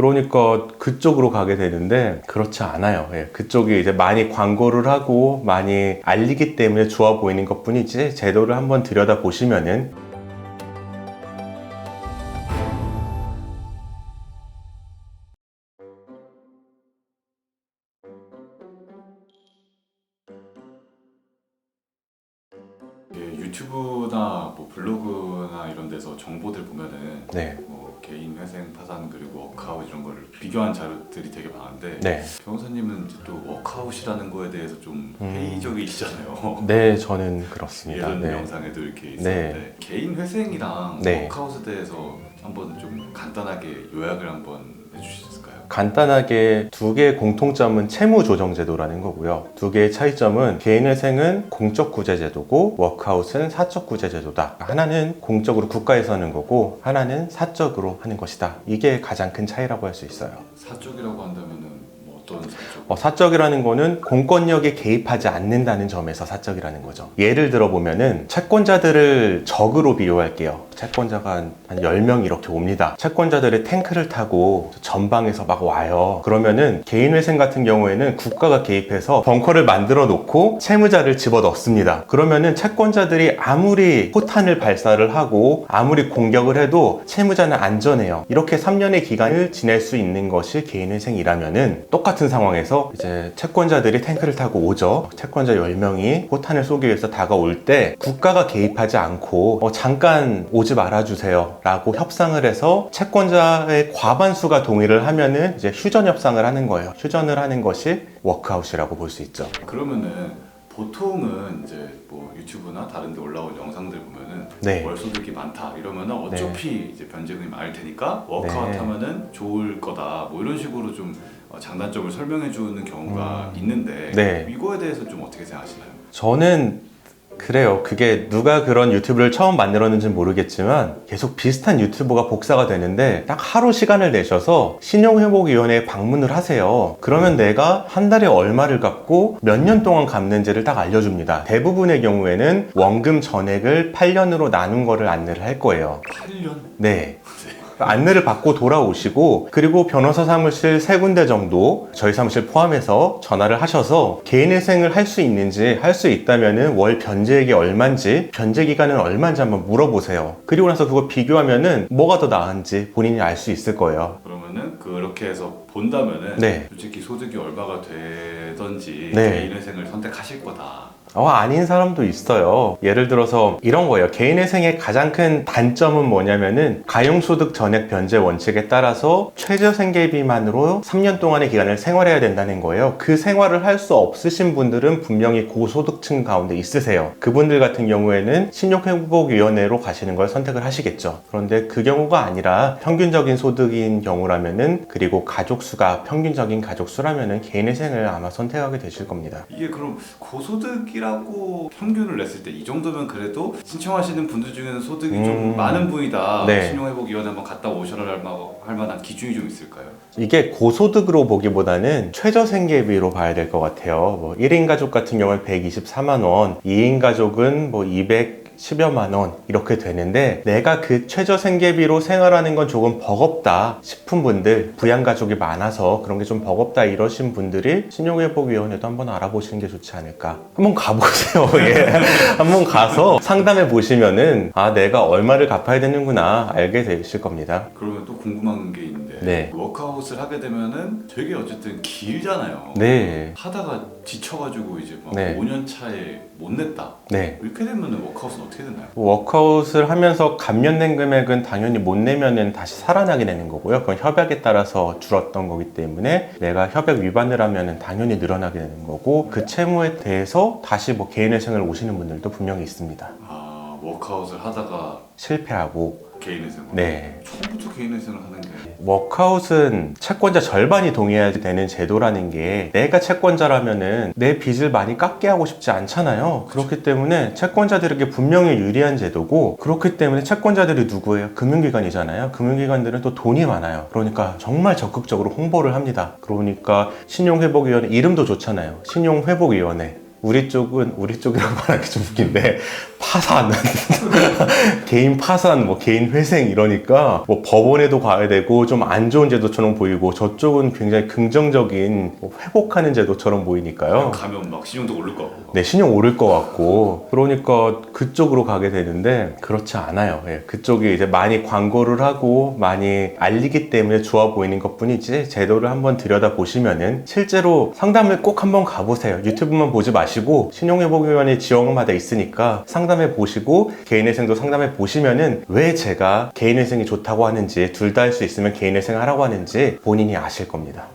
그러니까 그쪽으로 가게 되는데 그렇지 않아요. 예, 그쪽이 이제 많이 광고를 하고 많이 알리기 때문에 좋아 보이는 것 뿐이지 제도를 한번 들여다 보시면은 예, 유튜브나 뭐 블로그나 이런 데서 정보들 보면은 네. 뭐 개인 회생 파산 그리고 워크아웃 이런 거를 비교한 자료들이 되게 많은데 네. 변호사님은 이제 또 워크아웃이라는 거에 대해서 좀 회의적이시잖아요. 네, 저는 그렇습니다. 예전 네. 영상에도 이렇게 있었는데 개인 회생이랑 네. 워크아웃에 대해서 한번 좀 간단하게 요약을 한번 해주실 수 있을까요? 간단하게 두 개의 공통점은 채무조정제도라는 거고요. 두 개의 차이점은 개인회생은 공적구제제도고 워크아웃은 사적구제제도다. 하나는 공적으로 국가에서 하는 거고 하나는 사적으로 하는 것이다. 이게 가장 큰 차이라고 할 수 있어요. 사적이라고 한다면은 뭐 어떤 사적? 사적이라는 거는 공권력에 개입하지 않는다는 점에서 사적이라는 거죠. 예를 들어 보면은 채권자들을 적으로 비유할게요. 채권자가 한 10명 이렇게 옵니다. 채권자들이 탱크를 타고 전방에서 막 와요. 그러면은 개인회생 같은 경우에는 국가가 개입해서 벙커를 만들어 놓고 채무자를 집어 넣습니다. 그러면은 채권자들이 아무리 포탄을 발사를 하고 아무리 공격을 해도 채무자는 안전해요. 이렇게 3년의 기간을 지낼 수 있는 것이 개인회생이라면은 똑같은 상황에서 이제 채권자들이 탱크를 타고 오죠. 채권자 10명이 포탄을 쏘기 위해서 다가올 때 국가가 개입하지 않고 잠깐 오지 말아주세요 라고 협상을 해서 채권자의 과반수가 동의를 하면은 이제 휴전 협상을 하는 거예요. 휴전을 하는 것이 워크아웃이라고 볼 수 있죠. 그러면은 보통은 이제 뭐 유튜브나 다른 데 올라온 영상들 보면은 네. 월소득이 많다 이러면은 어차피 이제 변제금이 많을 테니까 워크아웃 네. 하면은 좋을 거다 뭐 이런 식으로 좀 장단점을 설명해 주는 경우가 있는데 네. 이거에 대해서 좀 어떻게 생각하시나요? 저는 그래요. 그게 누가 그런 유튜브를 처음 만들었는지는 모르겠지만 계속 비슷한 유튜버가 복사가 되는데 딱 하루 시간을 내셔서 신용회복위원회에 방문을 하세요. 그러면 내가 한 달에 얼마를 갚고 몇 년 동안 갚는지를 딱 알려줍니다. 대부분의 경우에는 원금 전액을 8년으로 나눈 거를 안내를 할 거예요. 8년? 네. 안내를 받고 돌아오시고 그리고 변호사 사무실 3군데 정도 저희 사무실 포함해서 전화를 하셔서 개인회생을 할 수 있는지 할 수 있다면은 월 변제액이 얼만지 변제 기간은 얼만지 한번 물어보세요. 그리고 나서 그거 비교하면은 뭐가 더 나은지 본인이 알 수 있을 거예요. 그러면은 그렇게 해서 본다면은 네. 솔직히 소득이 얼마가 되던지 네. 개인회생을 선택하실 거다. 아닌 사람도 있어요. 예를 들어서 이런 거예요. 개인회생의 가장 큰 단점은 뭐냐면은 가용소득 전액 변제 원칙에 따라서 최저생계비만으로 3년 동안의 기간을 생활해야 된다는 거예요. 그 생활을 할 수 없으신 분들은 분명히 고소득층 가운데 있으세요. 그분들 같은 경우에는 신용회복위원회로 가시는 걸 선택을 하시겠죠. 그런데 그 경우가 아니라 평균적인 소득인 경우라면은 그리고 가족수가 평균적인 가족수라면은 개인회생을 아마 선택하게 되실 겁니다. 이게 그럼 고소득이라고 평균을 냈을 때 이 정도면 그래도 신청하시는 분들 중에는 소득이 좀 많은 분이다. 네. 신용회복위원회 한번 갔다 오셔라 할 만한 기준이 좀 있을까요? 이게 고소득으로 보기보다는 최저생계비로 봐야 될 것 같아요. 뭐 1인 가족 같은 경우는 124만 원, 2인 가족은 뭐 210여만 원 이렇게 되는데 내가 그 최저생계비로 생활하는 건 조금 버겁다 싶은 분들, 부양가족이 많아서 그런 게 좀 버겁다 이러신 분들이 신용회복위원회도 한번 알아보시는 게 좋지 않을까. 한번 가보세요. 예. 한번 가서 상담해 보시면은 내가 얼마를 갚아야 되는구나 알게 되실 겁니다. 그러면 또 궁금한 게 있는데 네. 워크아웃을 하게 되면은 되게 어쨌든 길잖아요. 네. 하다가 지쳐가지고 이제 막 네. 5년 차에 못 냈다. 네. 이렇게 되면은 워크아웃은 어떻게 되나요? 워크아웃을 하면서 감면된 금액은 당연히 못 내면은 다시 살아나게 되는 거고요. 그건 협약에 따라서 줄었던 거기 때문에 내가 협약 위반을 하면은 당연히 늘어나게 되는 거고 그 채무에 대해서 다시 뭐 개인회생을 오시는 분들도 분명히 있습니다. 워크아웃을 하다가 실패하고 개인회생. 네. 처음부터 개인회생을 하는 게 워크아웃은 채권자 절반이 동의해야 되는 제도라는 게 내가 채권자라면은 내 빚을 많이 깎게 하고 싶지 않잖아요. 그렇기 때문에 채권자들에게 분명히 유리한 제도고 그렇기 때문에 채권자들이 누구예요? 금융기관이잖아요. 금융기관들은 또 돈이 많아요. 그러니까 정말 적극적으로 홍보를 합니다. 그러니까 신용회복위원회 이름도 좋잖아요. 신용회복위원회. 우리 쪽이라고 말하기 좀 웃긴데 파산 개인 파산 뭐 개인 회생 이러니까 뭐 법원에도 가야 되고 좀 안 좋은 제도처럼 보이고 저쪽은 굉장히 긍정적인 뭐 회복하는 제도처럼 보이니까요. 가면 막 신용도 오를 거 같고. 네, 신용 오를 것 같고 그러니까 그쪽으로 가게 되는데 그렇지 않아요. 예, 그쪽이 이제 많이 광고를 하고 많이 알리기 때문에 좋아 보이는 것뿐이지 제도를 한번 들여다 보시면은 실제로 상담을 꼭 한번 가보세요. 유튜브만 보지 마시고 신용회복위원회 지원마다 있으니까 상담해 보시고 개인회생도 상담해 보시면은 왜 제가 개인회생이 좋다고 하는지 둘 다 할 수 있으면 개인회생 하라고 하는지 본인이 아실 겁니다.